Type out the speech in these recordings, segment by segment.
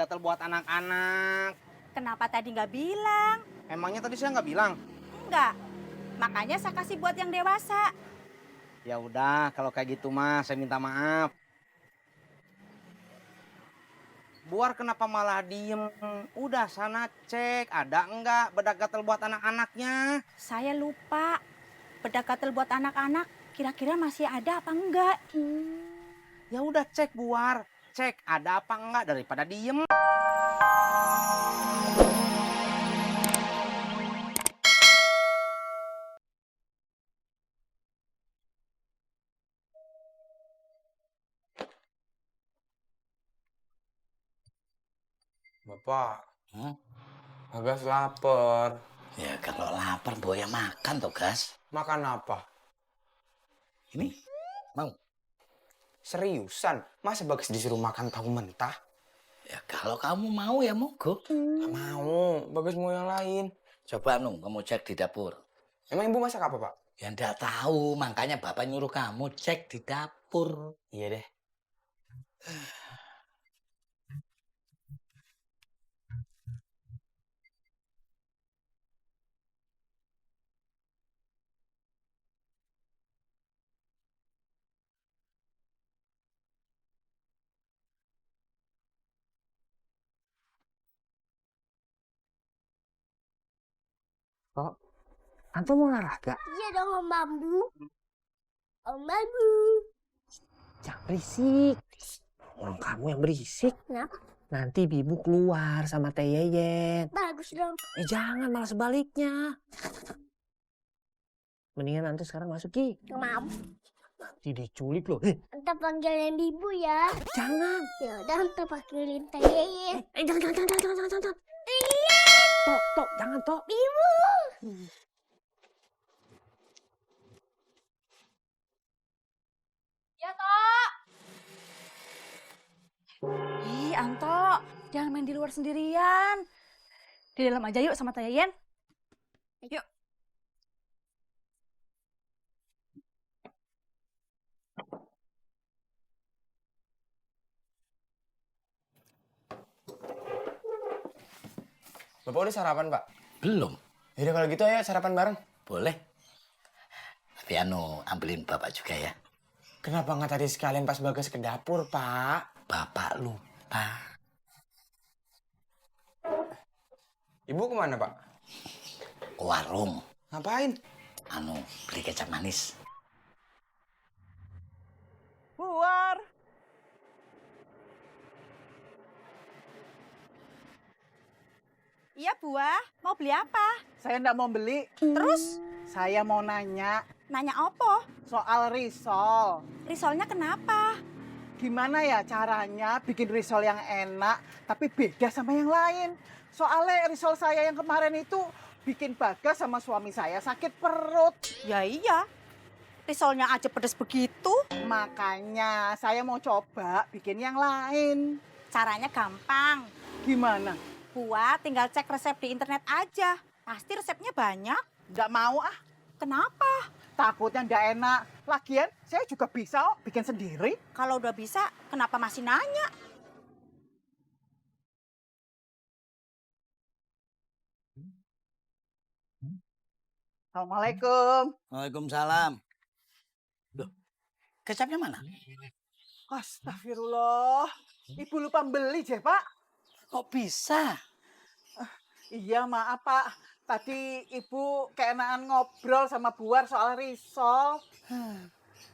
gatal buat anak-anak. Kenapa tadi nggak bilang? Emangnya tadi saya nggak bilang? Enggak. Makanya saya kasih buat yang dewasa. Ya udah, kalau kayak gitu mah saya minta maaf. Buar kenapa malah diem? Udah sana cek, ada enggak bedak gatal buat anak-anaknya? Saya lupa. Bedak gatal buat anak-anak kira-kira masih ada apa enggak? Ya udah cek Buar, cek ada apa enggak daripada diem. Bapak, Bagas lapar. Ya kalau lapar boya makan toh gas. Makan apa? Ini mau? Seriusan? Masa Bagas disuruh makan tahu mentah? Ya kalau kamu mau ya mogok. Gak mau, Bagas mau yang lain. Coba kamu cek di dapur. Emang ibu masak apa, Pak? Ya ndak tahu, makanya bapak nyuruh kamu cek di dapur. Iya deh. Kok, Anto mau olahraga? Iya dong Om Bambu. Om Bambu. Jangan berisik. Orang kamu yang berisik. Kenapa? Nanti Bibu keluar sama Teh Yeyen. Bagus dong. Jangan, malah sebaliknya. Mendingan Anto sekarang masuk, Ki. Gak mau. Nanti diculik loh. Ntar panggilin ibu ya. Jangan. Ya udah ntar panggilin Teh Yeye. Jangan. Tok, jangan, Tok. Ibu. Ya, Tok. Ih, Anto, jangan main di luar sendirian. Di dalam aja yuk sama Teh Yeyen. Yuk. Bapak udah sarapan, Pak? Belum. Yaudah kalau gitu ayo sarapan bareng. Boleh. Tapi ambilin bapak juga ya. Kenapa nggak tadi sekalian pas Bagas ke dapur, Pak? Bapak lupa. Ibu kemana, Pak? Ke warung. Ngapain? Beli kecap manis. Buar. Iya, Buah. Mau beli apa? Saya ndak mau beli. Terus Saya mau nanya nanya apa? soal risol. Risolnya kenapa? Gimana ya caranya bikin risol yang enak tapi beda sama yang lain? Soalnya risol saya yang kemarin itu bikin Bagas sama suami saya sakit perut. Ya iya. Risolnya aja pedes begitu. Makanya saya mau coba bikin yang lain. Caranya gampang. Gimana? Buat tinggal cek resep di internet aja. Pasti resepnya banyak. Nggak mau ah. Kenapa? Takutnya nggak enak. Lagian saya juga bisa kok bikin sendiri. Kalau udah bisa, kenapa masih nanya? Assalamualaikum. Waalaikumsalam. Loh, kecapnya mana? Astagfirullah. Ibu lupa beli, je, Pak. Kok bisa? Iya, maaf, Pak. Tadi Ibu keenaan ngobrol sama Buar soal risol.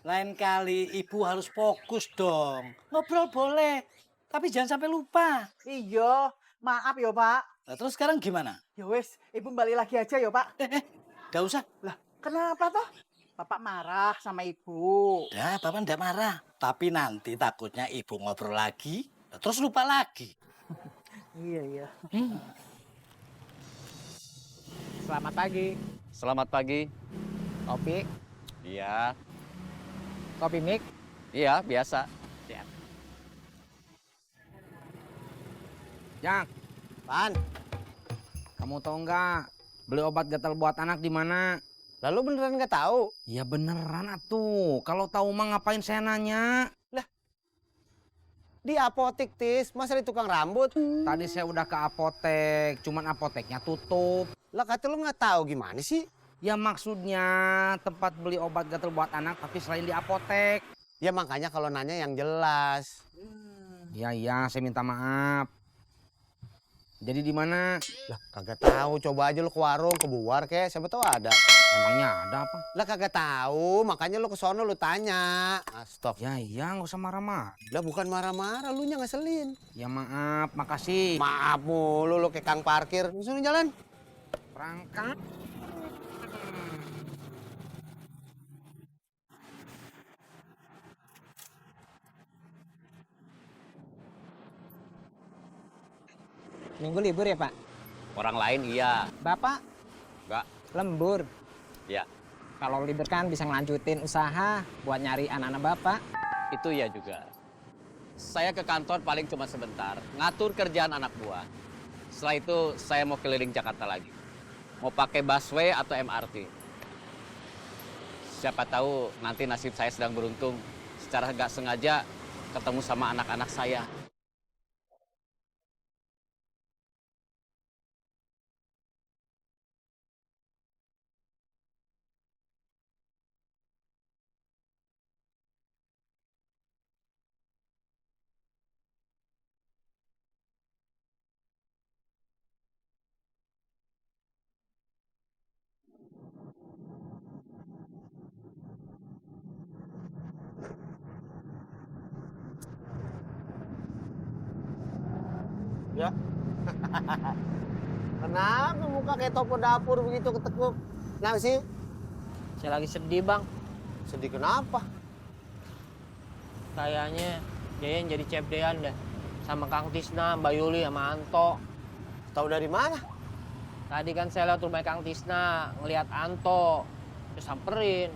Lain kali ibu harus fokus dong. Ngobrol boleh, tapi jangan sampai lupa. Iya, maaf ya, Pak. Nah, terus sekarang gimana? Ya wis, Ibu balik lagi aja ya, Pak. Nggak usah. Lah, kenapa toh? Bapak marah sama Ibu. Udah, bapak nggak marah. Tapi nanti takutnya ibu ngobrol lagi, terus lupa lagi. Iya, iya. Selamat pagi. Selamat pagi. Kopi, Iya, kopi mik. iya biasa. Yang, Pan, kamu tahu nggak beli obat gatal buat anak di mana? lalu beneran nggak tahu? Ya beneran atuh. Kalau tahu mah ngapain saya nanya? Di apotik, Tis. Masa di tukang rambut? Tadi saya udah ke apotek, cuman apoteknya tutup. Lah kata lu nggak tahu gimana sih? Ya maksudnya tempat beli obat gatal buat anak tapi selain di apotek. Ya makanya kalau nanya yang jelas. Iya, saya minta maaf. Jadi di mana? Lah kagak tahu, coba aja lu ke warung, ke Buar kek, siapa tahu ada. Emangnya ada apa? Lah kagak tahu, makanya lu ke sono lu tanya. Stop. Ya iya, nggak usah marah-marah. Lah bukan marah-marah, lu nya ngeselin. Ya maaf, makasih. Maaf mulu lu kayak kang parkir. Langsung jalan. Perangkat. Minggu libur ya, Pak? Orang lain iya. Bapak? Enggak. Lembur. Ya, Kalau libur kan bisa ngelanjutin usaha buat nyari anak-anak Bapak. itu ya juga. Saya ke kantor paling cuma sebentar, ngatur kerjaan anak buah. Setelah itu saya mau keliling Jakarta lagi. Mau pakai busway atau MRT. Siapa tahu nanti nasib saya sedang beruntung. Secara nggak sengaja ketemu sama anak-anak saya. Kenapa muka kayak toko dapur begitu ketekuk? Kenapa sih? Saya lagi sedih, Bang. Sedih kenapa? Kayaknya Yayan jadi cebdean deh. Sama Kang Tisna, Mbak Yuli, sama Anto. Tahu dari mana? Tadi kan saya lihat rumah Kang Tisna, ngelihat Anto. Terus samperin.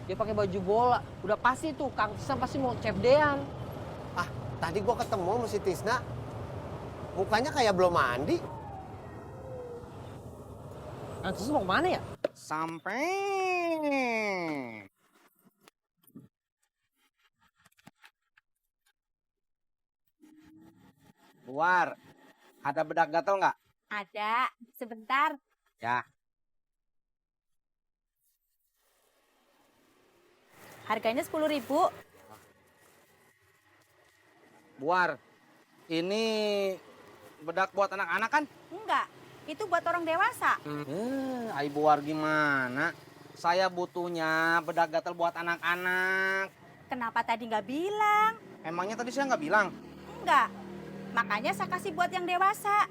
Dia pakai baju bola. Udah pasti tuh, Kang Tisna pasti mau cebdean. Ah, tadi gua ketemu sama si Tisna. Mukanya kayak belum mandi. Kang Tisna mau kemana ya? Sampai. Buar, ada bedak gatel nggak? Ada, sebentar. Ya. Harganya 10.000. Buar, ini bedak buat anak-anak kan? Enggak, itu buat orang dewasa. Ai Buar gimana? Saya butuhnya bedak gatel buat anak-anak. Kenapa tadi nggak bilang? Emangnya tadi saya nggak bilang? Enggak, makanya saya kasih buat yang dewasa.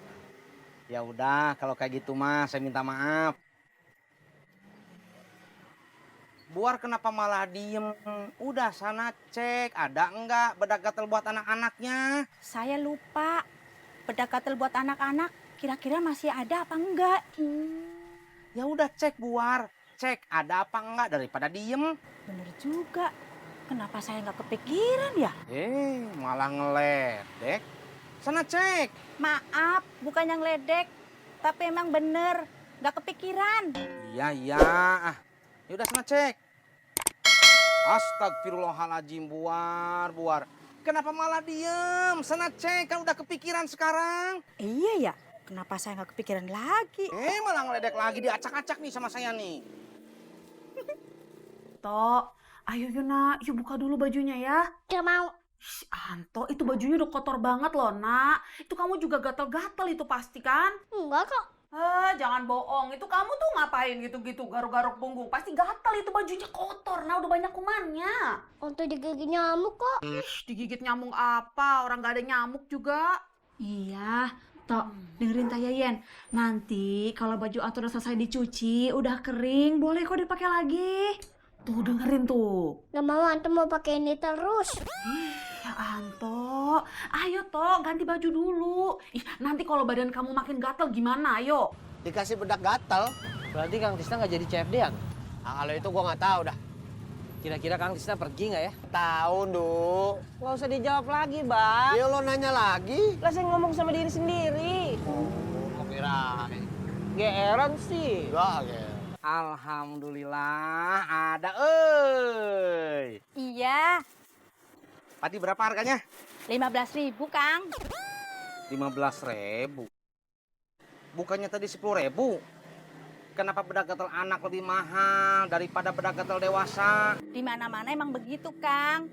Ya udah, kalau kayak gitu mah saya minta maaf. Buar kenapa malah diem? Udah sana cek, ada enggak bedak gatel buat anak-anaknya? Saya lupa, bedak gatel buat anak-anak kira-kira masih ada apa enggak? Ya udah cek Buar, cek ada apa enggak daripada diem. Bener juga, kenapa saya nggak kepikiran ya? Malah ngeledek. Sana cek. Maaf, bukan yang ledek, tapi emang bener, nggak kepikiran. Iya. Yaudah sana cek. Astagfirullahaladzim Buar. Kenapa malah diem? Sana cek, kan udah kepikiran sekarang. Iya ya, kenapa saya nggak kepikiran lagi? Malah ngeledek lagi, diacak-acak nih sama saya nih. Tok, ayo Yuna, yuk buka dulu bajunya ya. Gak mau. Shh, Anto, itu bajunya udah kotor banget loh, Nak. Itu kamu juga gatal-gatal itu pasti kan? Enggak kok. Jangan bohong. Itu kamu tuh ngapain gitu-gitu garuk-garuk punggung? Pasti gatal itu bajunya kotor. Nah, udah banyak kumannya. Untuk digigit nyamuk kok. Digigit nyamuk apa? Orang gak ada nyamuk juga. Iya, Tok, dengerin Teh Yayen. Nanti kalau baju Anto udah selesai dicuci, udah kering, boleh kok dipakai lagi. Tuh, dengerin tuh. Gak mau, Anto mau pakai ini terus. Ya Anto, ayo Tok, ganti baju dulu. Nanti kalau badan kamu makin gatel gimana, ayo. Dikasih bedak gatal. Berarti Kang Tisna nggak jadi cebdean? Ah, kalau itu gua nggak tahu dah. Kira-kira Kang Tisna pergi nggak ya? Tahu, Du. Nggak usah dijawab lagi, Bang. Ya lo nanya lagi. Lah saya ngomong sama diri sendiri. Oh, kirain. Geeran sih. Enggak, ya. Alhamdulillah ada Iya, Padi berapa harganya? 15.000, Kang. 15.000. Bukannya tadi 10.000. Kenapa bedak gatal anak lebih mahal daripada bedak gatal dewasa? Di mana-mana emang begitu, Kang.